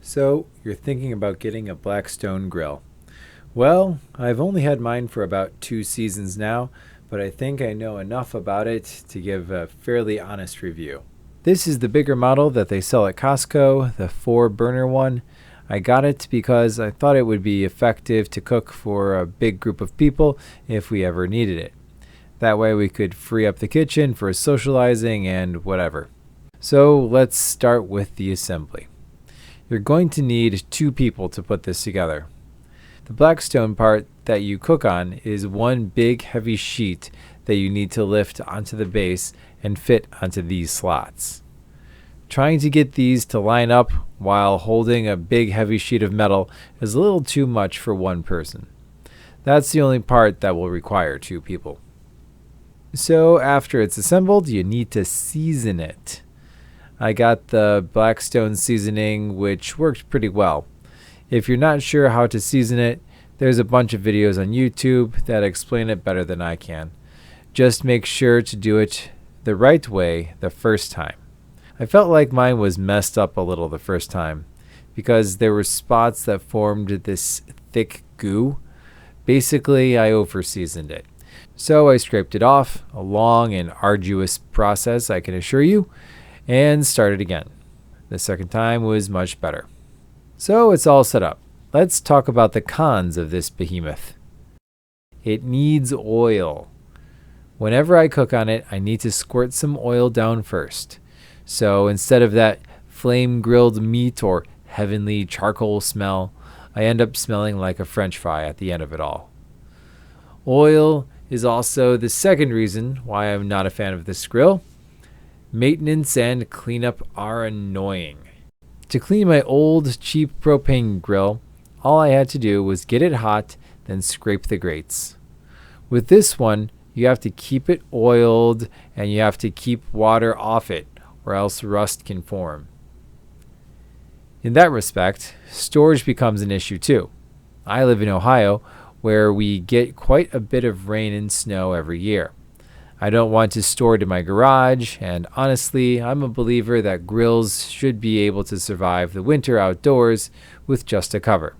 So, you're thinking about getting a Blackstone grill. Well, I've only had mine for about 2 seasons now, but I think I know enough about it to give a fairly honest review. This is the bigger model that they sell at Costco, the 4-burner one. I got it because I thought it would be effective to cook for a big group of people if we ever needed it. That way we could free up the kitchen for socializing and whatever. So let's start with the assembly. You're going to need 2 people to put this together. The Blackstone part that you cook on is one big heavy sheet that you need to lift onto the base and fit onto these slots. Trying to get these to line up while holding a big heavy sheet of metal is a little too much for one person. That's the only part that will require 2 people. So after it's assembled, you need to season it. I got the Blackstone seasoning, which worked pretty well. If you're not sure how to season it, there's a bunch of videos on YouTube that explain it better than I can. Just make sure to do it the right way the first time. I felt like mine was messed up a little the first time because there were spots that formed this thick goo. Basically, I over-seasoned it. So I scraped it off, a long and arduous process, I can assure you, and started again. The second time was much better. So it's all set up. Let's talk about the cons of this behemoth. It needs oil. Whenever I cook on it, I need to squirt some oil down first. So instead of that flame grilled meat or heavenly charcoal smell, I end up smelling like a French fry at the end of it all. Oil is also the second reason why I'm not a fan of this grill. Maintenance and cleanup are annoying. To clean my old cheap propane grill, all I had to do was get it hot, then scrape the grates. With this one, you have to keep it oiled and you have to keep water off it, or else rust can form. In that respect, storage becomes an issue too. I live in Ohio, where we get quite a bit of rain and snow every year. I don't want to store it in my garage, and honestly, I'm a believer that grills should be able to survive the winter outdoors with just a cover.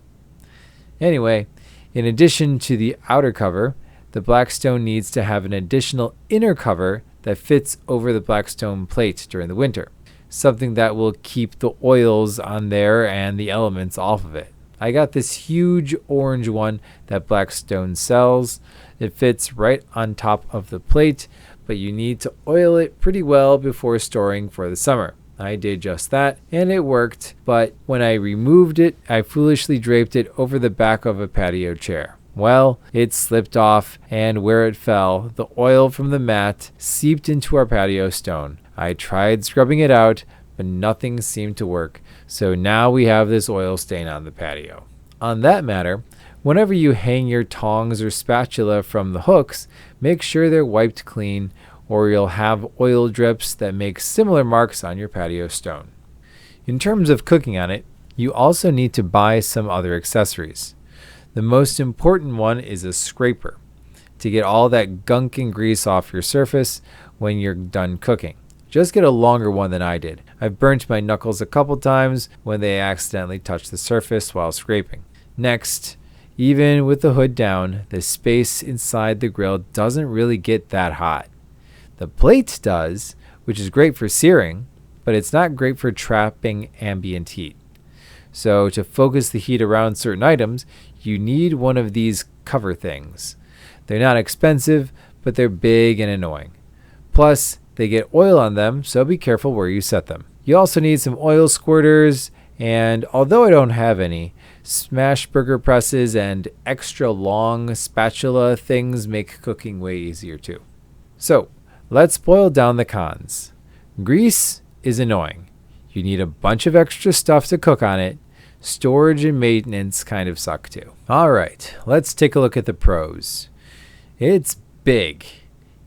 Anyway, in addition to the outer cover, the Blackstone needs to have an additional inner cover that fits over the Blackstone plate during the winter, something that will keep the oils on there and the elements off of it. I got this huge orange one that Blackstone sells. It fits right on top of the plate, but you need to oil it pretty well before storing for the summer. I did just that, and it worked, but when I removed it, I foolishly draped it over the back of a patio chair. Well, it slipped off, and where it fell, the oil from the mat seeped into our patio stone. I tried scrubbing it out, but nothing seemed to work, so now we have this oil stain on the patio. On that matter, whenever you hang your tongs or spatula from the hooks, make sure they're wiped clean, or you'll have oil drips that make similar marks on your patio stone. In terms of cooking on it, you also need to buy some other accessories. The most important one is a scraper to get all that gunk and grease off your surface when you're done cooking. Just get a longer one than I did. I've burnt my knuckles a couple times when they accidentally touched the surface while scraping. Next, even with the hood down, the space inside the grill doesn't really get that hot. The plate does, which is great for searing, but it's not great for trapping ambient heat. So to focus the heat around certain items, you need one of these cover things. They're not expensive, but they're big and annoying. Plus, they get oil on them, so be careful where you set them. You also need some oil squirters, and although I don't have any, smash burger presses and extra long spatula things make cooking way easier too. So, let's boil down the cons. Grease is annoying. You need a bunch of extra stuff to cook on it. Storage and maintenance kind of suck too. Alright, let's take a look at the pros. It's big.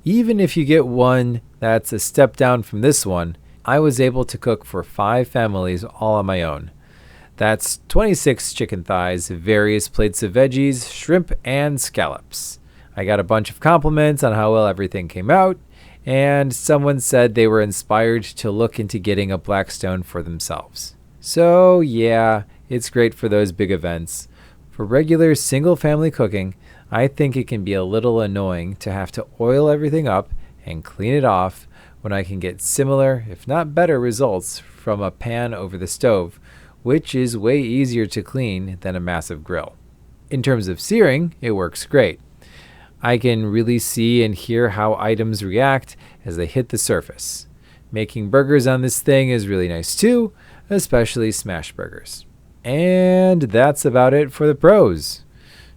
Even if you get one that's a step down from this one, I was able to cook for 5 families all on my own. That's 26 chicken thighs, various plates of veggies, shrimp, and scallops. I got a bunch of compliments on how well everything came out, and someone said they were inspired to look into getting a Blackstone for themselves. So yeah, it's great for those big events. For regular single family cooking, I think it can be a little annoying to have to oil everything up and clean it off when I can get similar, if not better, results from a pan over the stove, which is way easier to clean than a massive grill. In terms of searing, it works great. I can really see and hear how items react as they hit the surface. Making burgers on this thing is really nice too, especially smash burgers. And that's about it for the pros.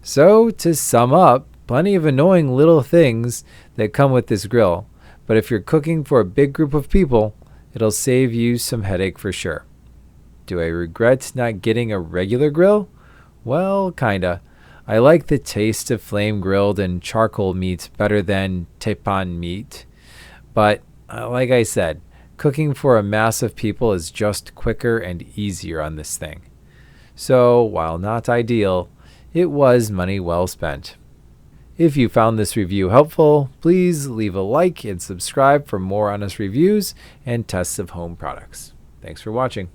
So, to sum up, plenty of annoying little things that come with this grill, but if you're cooking for a big group of people, it'll save you some headache for sure. Do I regret not getting a regular grill? Well, kinda. I like the taste of flame grilled and charcoal meat better than teppan meat, but like I said, cooking for a mass of people is just quicker and easier on this thing. So, while not ideal, it was money well spent. If you found this review helpful, please leave a like and subscribe for more honest reviews and tests of home products. Thanks for watching.